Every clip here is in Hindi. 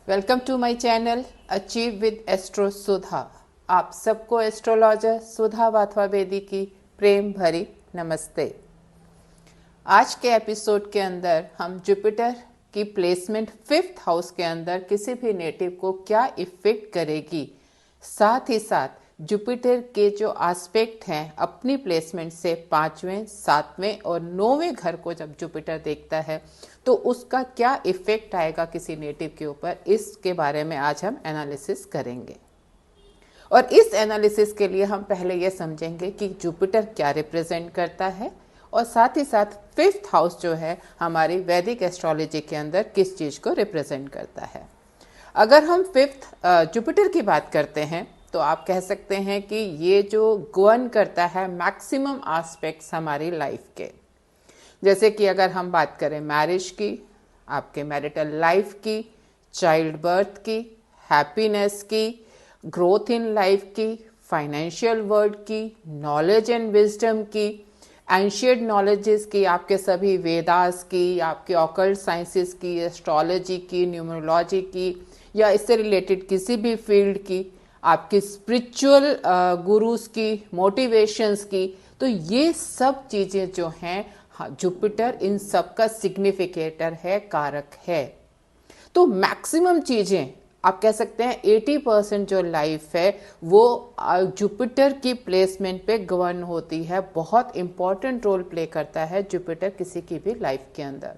Welcome to my channel achieve with astro Sudha. आप सबको एस्ट्रोलॉजर सुधा वाथवा बेदी की प्रेम भरी नमस्ते। आज के एपिसोड के अंदर हम जुपिटर की प्लेसमेंट 5th हाउस के अंदर किसी भी नेटिव को क्या इफेक्ट करेगी, साथ ही साथ जुपिटर के जो एस्पेक्ट हैं अपनी प्लेसमेंट से 5वें, 7वें और 9वें घर को जब जुपिटर देखता है तो उसका क्या इफेक्ट आएगा किसी नेटिव के ऊपर, इसके बारे में आज हम एनालिसिस करेंगे। और इस एनालिसिस के लिए हम पहले ये समझेंगे कि जुपिटर क्या रिप्रेजेंट करता है और साथ ही साथ 5th हाउस जो है हमारी वैदिक एस्ट्रोलॉजी के अंदर किस चीज़ को रिप्रेजेंट करता है। अगर हम 5th जुपिटर की बात करते हैं तो आप कह सकते हैं कि ये जो गवर्न करता है मैक्सिमम एस्पेक्ट्स हमारी लाइफ के, जैसे कि अगर हम बात करें मैरिज की, आपके मैरिटल लाइफ की, चाइल्ड बर्थ की, हैप्पीनेस की, ग्रोथ इन लाइफ की, फाइनेंशियल वर्ल्ड की, नॉलेज एंड विजडम की, एंशियंट नॉलेजेस की, आपके सभी वेदास की, आपके ऑकल्ट साइंसेस की, एस्ट्रोलॉजी की, न्यूमरोलॉजी की या इससे रिलेटेड किसी भी फील्ड की, आपकी स्पिरिचुअल गुरुज की, मोटिवेशंस की, तो ये सब चीज़ें जो हैं जुपिटर इन सब का सिग्निफिकेटर है, कारक है। तो मैक्सिमम चीज़ें आप कह सकते हैं 80% जो लाइफ है वो जुपिटर की प्लेसमेंट पे गवर्न होती है। बहुत इंपॉर्टेंट रोल प्ले करता है जुपिटर किसी की भी लाइफ के अंदर,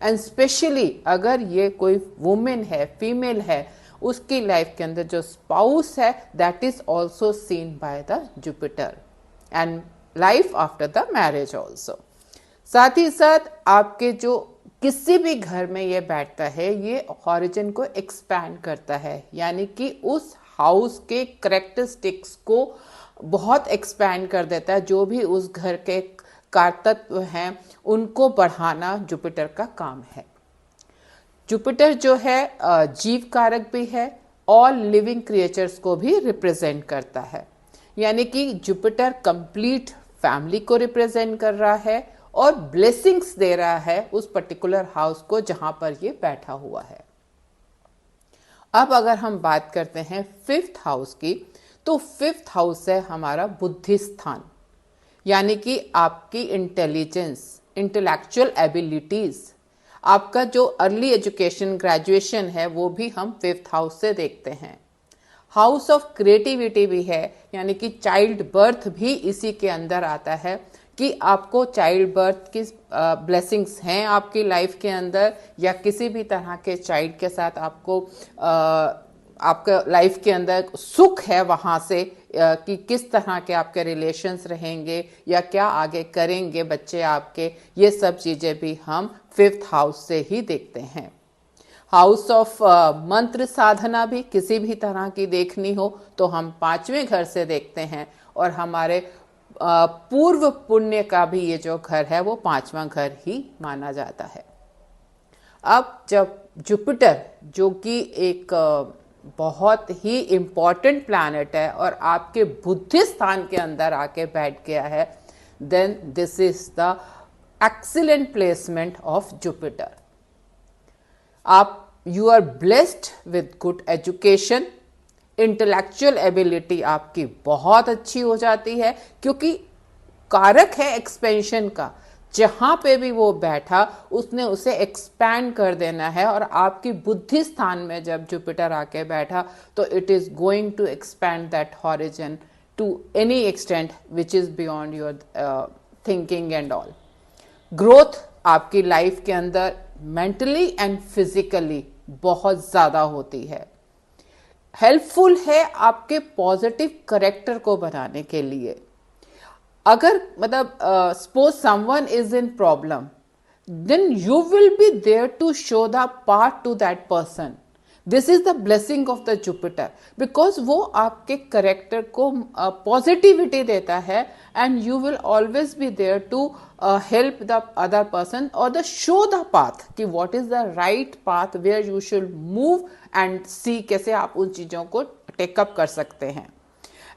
एंड स्पेशली अगर ये कोई वुमेन है, फीमेल है, उसकी लाइफ के अंदर जो स्पाउस है that is also seen by the Jupiter and life after the marriage also. साथ ही साथ आपके जो किसी भी घर में ये बैठता है ये हॉरिजन को एक्सपैंड करता है, यानी कि उस हाउस के करेक्टरिस्टिक्स को बहुत एक्सपैंड कर देता है। जो भी उस घर के कारतत्व हैं उनको बढ़ाना जुपिटर का काम है। जुपिटर जो है जीव कारक भी है, ऑल लिविंग क्रिएचर्स को भी रिप्रेजेंट करता है, यानी कि जुपिटर कंप्लीट फैमिली को रिप्रेजेंट कर रहा है और ब्लेसिंग्स दे रहा है उस पर्टिकुलर हाउस को जहां पर ये बैठा हुआ है। अब अगर हम बात करते हैं 5th हाउस की, तो 5th हाउस है हमारा बुद्धि स्थान, यानी कि आपकी इंटेलिजेंस, इंटेलेक्चुअल एबिलिटीज, आपका जो अर्ली एजुकेशन, ग्रेजुएशन है वो भी हम 5th हाउस से देखते हैं। हाउस ऑफ क्रिएटिविटी भी है, यानी कि चाइल्ड बर्थ भी इसी के अंदर आता है कि आपको चाइल्ड बर्थ की ब्लेसिंग्स हैं आपकी लाइफ के अंदर, या किसी भी तरह के चाइल्ड के साथ आपको आपका लाइफ के अंदर सुख है वहाँ से कि किस तरह के आपके रिलेशंस रहेंगे या क्या आगे करेंगे बच्चे आपके, ये सब चीज़ें भी हम 5th हाउस से ही देखते हैं। हाउस ऑफ मंत्र साधना भी किसी भी तरह की देखनी हो तो हम 5वें घर से देखते हैं, और हमारे पूर्व पुण्य का भी ये जो घर है वो 5वां घर ही माना जाता है। अब जब जुपिटर जो कि एक बहुत ही इम्पॉर्टेंट प्लैनेट है और आपके बुद्धि स्थान के अंदर आके बैठ गया है, then this is the excellent placement of Jupiter. आप you are blessed with good education, intellectual ability आपकी बहुत अच्छी हो जाती है क्योंकि कारक है एक्सपेंशन का। जहां पे भी वो बैठा उसने उसे एक्सपैंड कर देना है, और आपकी बुद्धि स्थान में जब जुपिटर आके बैठा तो it is going to expand that horizon to any extent which is beyond your thinking and all. Growth आपकी लाइफ के अंदर मेंटली एंड फिजिकली बहुत ज्यादा होती है। हेल्पफुल है आपके पॉजिटिव करेक्टर को बनाने के लिए। अगर मतलब suppose someone is in problem, then you will be there to show the path to that person. This is the blessing of the Jupiter, because वो आपके करेक्टर को पॉजिटिविटी देता है, and you will always be there to help the other person और द शो द पाथ कि what is the right path where you should move and see कैसे आप उन चीजों को टेकअप कर सकते हैं।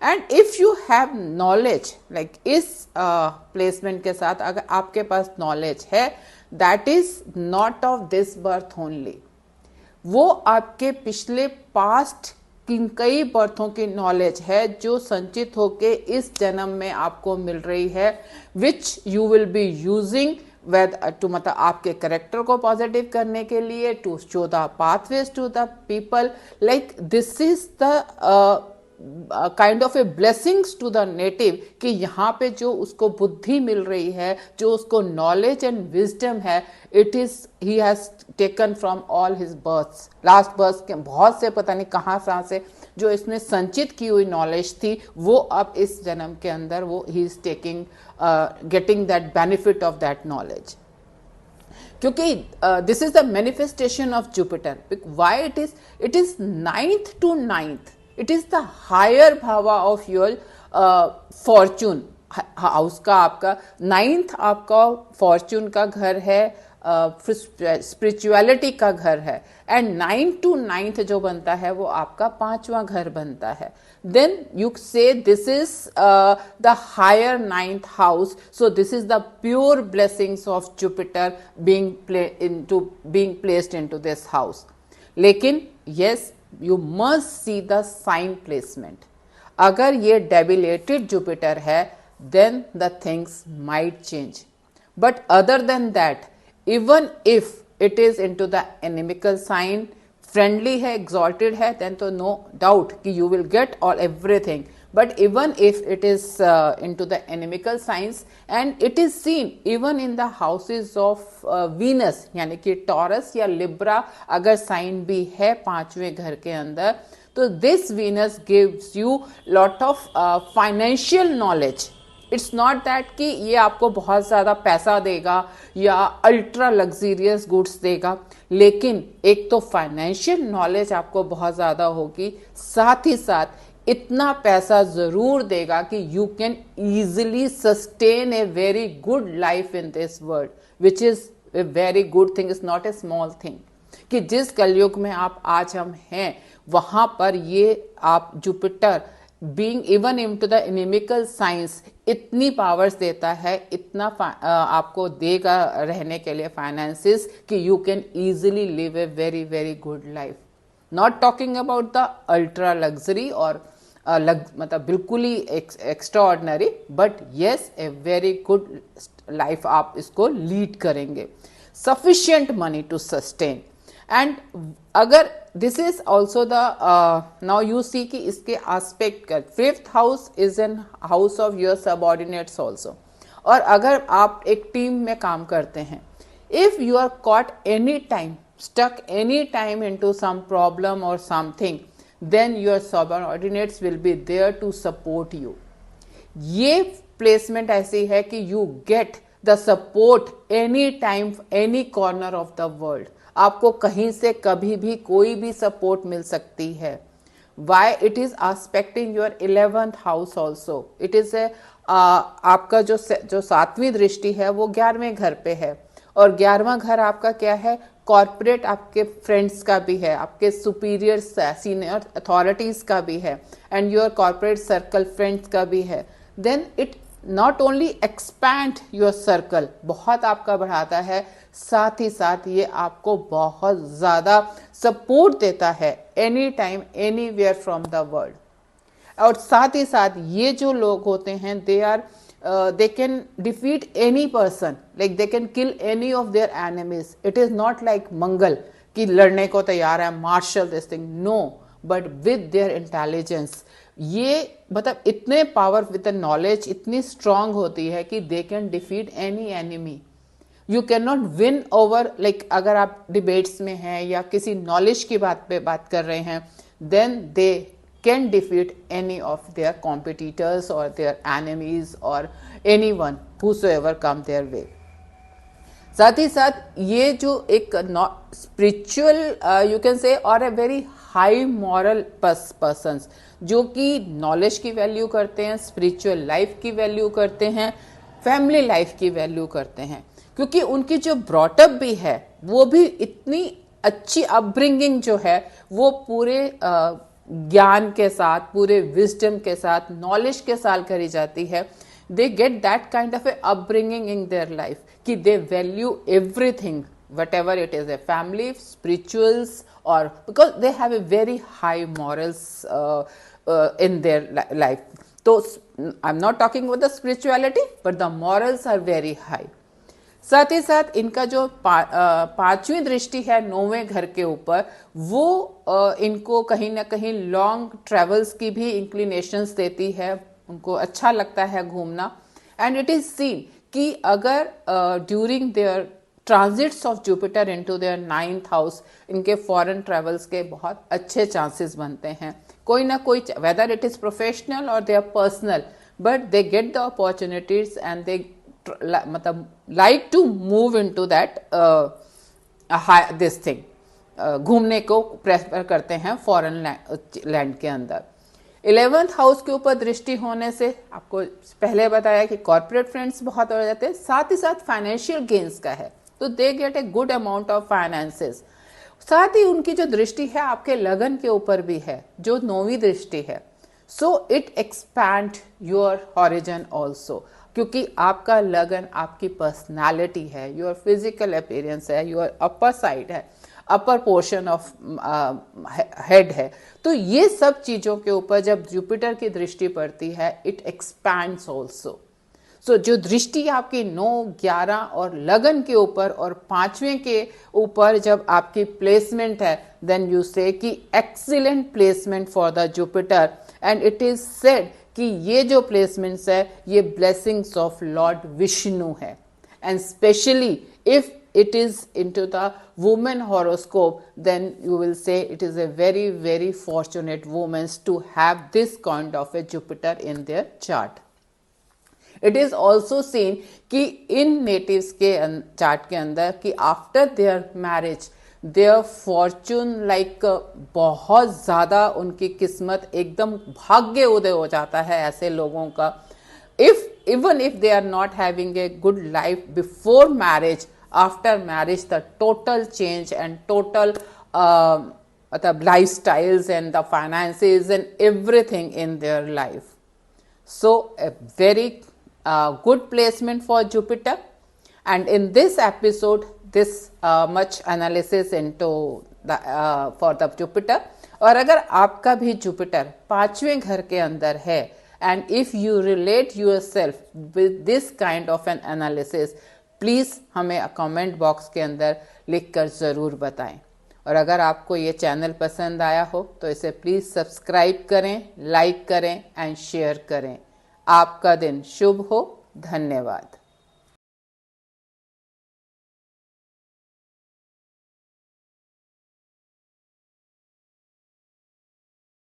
And if you have knowledge, like इस प्लेसमेंट के साथ अगर आपके पास नॉलेज है that is not of this birth only, वो आपके पिछले पास्ट किन कई बर्थों की नॉलेज है जो संचित होके इस जन्म में आपको मिल रही है, which you will be using वेद टू मतलब आपके करेक्टर को पॉजिटिव करने के लिए, to show the pathways to the people. Like this is the kind of a blessings to the native कि यहाँ पे जो उसको बुद्धि मिल रही है, जो उसको नॉलेज एंड विजडम है, it is he has taken from all his births, last birth के बहुत से पता नहीं कहाँ से जो इसने संचित की हुई नॉलेज थी, वो अब इस जन्म के अंदर वो ही is taking getting that benefit of that knowledge. क्योंकि this is the manifestation of Jupiter. Why it is 9th to 9th, it is the higher bhava of your fortune house का। आपका 9th आपका फॉर्चून का घर है, स्पिरिचुअलिटी का घर है, एंड 9 to 9th जो बनता है वो आपका 5वां घर बनता है। Then you see this is the higher 9th house, so this is the pure blessings of Jupiter being placed into this house। लेकिन yes, you must see the sign placement। अगर ये debilitated जुपिटर है then the things might change, but other than that, even if it is into the inimical sign, friendly है, exalted है, then तो no doubt कि you will get all everything। But even if it is into the inimical signs, and it is seen even in the houses of Venus, यानी कि टॉरस या लिब्रा अगर साइन भी है 5वें घर के अंदर, तो this Venus gives you lot of financial knowledge। It's not that कि ये आपको बहुत ज़्यादा पैसा देगा या अल्ट्रा लग्जीरियस गुड्स देगा, लेकिन एक तो फाइनेंशियल नॉलेज आपको बहुत ज़्यादा होगी, साथ ही साथ इतना पैसा ज़रूर देगा कि you can easily sustain A very good life in this world, which is a very good thing, is not a small thing. कि जिस कलयुग में आप आज हम हैं वहाँ पर ये आप Jupiter being even into the inimical science इतनी पावर्स देता है, इतना आपको देगा रहने के लिए फाइनेंसेस कि you can easily live a very very good life. Not talking about the ultra luxury और मतलब बिल्कुल ही extraordinary, but yes a very good life आप इसको लीड करेंगे। Sufficient money to sustain, and अगर this is also the now you see कि इसके आस्पेक्ट कर 5th house is an house of your subordinates also. और अगर आप एक टीम में काम करते हैं, if you are caught any time stuck any time into some problem or something, then your subordinates will be there to support you। ये प्लेसमेंट ऐसी है कि you get the support any time any corner of the world। आपको कहीं से कभी भी कोई भी सपोर्ट मिल सकती है। Why? It is aspecting your 11th house also। It is a आपका जो 7वीं दृष्टि है वो 11वें घर पे है, और 11वां घर आपका क्या है? कॉर्पोरेट आपके फ्रेंड्स का भी है, आपके सुपीरियर सीनियर अथॉरिटीज का भी है, and your corporate circle friends का भी है। Then it not only expand your circle, बहुत आपका बढ़ाता है, साथ ही साथ ये आपको बहुत ज़्यादा सपोर्ट देता है any time anywhere from the world. और साथ ही साथ ये जो लोग होते हैं they are they can defeat any person, like they can kill any of their enemies। it is not like मंगल कि लड़ने को तैयार है, marshal this thing, no, but with their intelligence ये मतलब इतने पावर विद द नॉलेज इतनी स्ट्रांग होती है कि they can defeat any enemy। you cannot win over, like अगर आप डिबेट्स में हैं या किसी नॉलेज की बात पे बात कर रहे हैं, then they can defeat any of their competitors or their enemies or anyone whosoever come their way। साथ ही साथ ये जो एक स्पिरिचुअल यू कैन से और a very high moral persons जो कि नॉलेज की वैल्यू करते हैं, स्पिरिचुअल लाइफ की वैल्यू करते हैं, फैमिली लाइफ की वैल्यू करते हैं, क्योंकि उनकी जो ब्रॉटअप भी है वो भी इतनी अच्छी अपब्रिंगिंग जो है वो पूरे ज्ञान के साथ, पूरे विजडम के साथ, नॉलेज के साथ करी जाती है। They get that kind of a upbringing in their life कि they value everything whatever it is, a family, spirituals, or because they have a very high morals in their life. So I'm not talking about the spirituality, but the morals are very high. साथ ही साथ इनका जो पांचवी दृष्टि है नौवें घर के ऊपर, वो इनको कहीं ना कहीं लॉन्ग ट्रेवल्स की भी इंक्लिनेशंस देती है, उनको अच्छा लगता है घूमना. एंड इट इज सीन कि अगर during their transits of Jupiter into their 9th house, इनके फॉरेन ट्रेवल्स के बहुत अच्छे चांसेस बनते हैं. कोई ना कोई, वेदर इट इज प्रोफेशनल और they are personal, but they get the opportunities and they मतलब like to move into that this thing, घूमने को प्रेफर करते हैं फॉरेन लैंड के अंदर. 11th हाउस के ऊपर दृष्टि होने से आपको पहले बताया कि कॉर्पोरेट फ्रेंड्स बहुत हो जाते हैं, साथ ही साथ फाइनेंशियल गेन्स का है, तो they get a good amount of finances. साथ ही उनकी जो दृष्टि है आपके लगन के ऊपर भी है, जो 9वीं दृष्टि है. So it expand your horizon also, क्योंकि आपका लगन आपकी पर्सनालिटी है, योर फिजिकल अपीयरेंस है, योर अपर साइड है, अपर पोर्शन ऑफ हेड है. तो ये सब चीजों के ऊपर जब जुपिटर की दृष्टि पड़ती है, इट एक्सपैंड्स ऑल्सो. सो जो दृष्टि आपकी 9, 11 और लगन के ऊपर और 5वें के ऊपर जब आपकी प्लेसमेंट है, देन यू से कि excellent placement for the Jupiter. And it is said कि ये जो प्लेसमेंट्स है ये ब्लेसिंग्स ऑफ लॉर्ड विष्णु है. And specially if it is into the woman horoscope, then you will say it is a very very fortunate women to have this kind of a Jupiter in their chart. It is also seen कि in natives के chart के अंदर कि after their marriage their fortune like बहुत ज़्यादा उनकी किस्मत एकदम भाग्य उदय हो जाता है ऐसे लोगों का. Even if they are not having a good life before marriage, after marriage the total change and total the lifestyles and the finances and everything in their life. So a very good placement for Jupiter. And in this episode this much analysis into the for the Jupiter. और अगर आपका भी जुपिटर 5वें घर के अंदर है, and if you relate yourself with this kind of an analysis, please हमें कमेंट बॉक्स के अंदर लिखकर ज़रूर बताएं. और अगर आपको ये चैनल पसंद आया हो तो इसे प्लीज़ सब्सक्राइब करें, लाइक करें एंड शेयर करें. आपका दिन शुभ हो. धन्यवाद.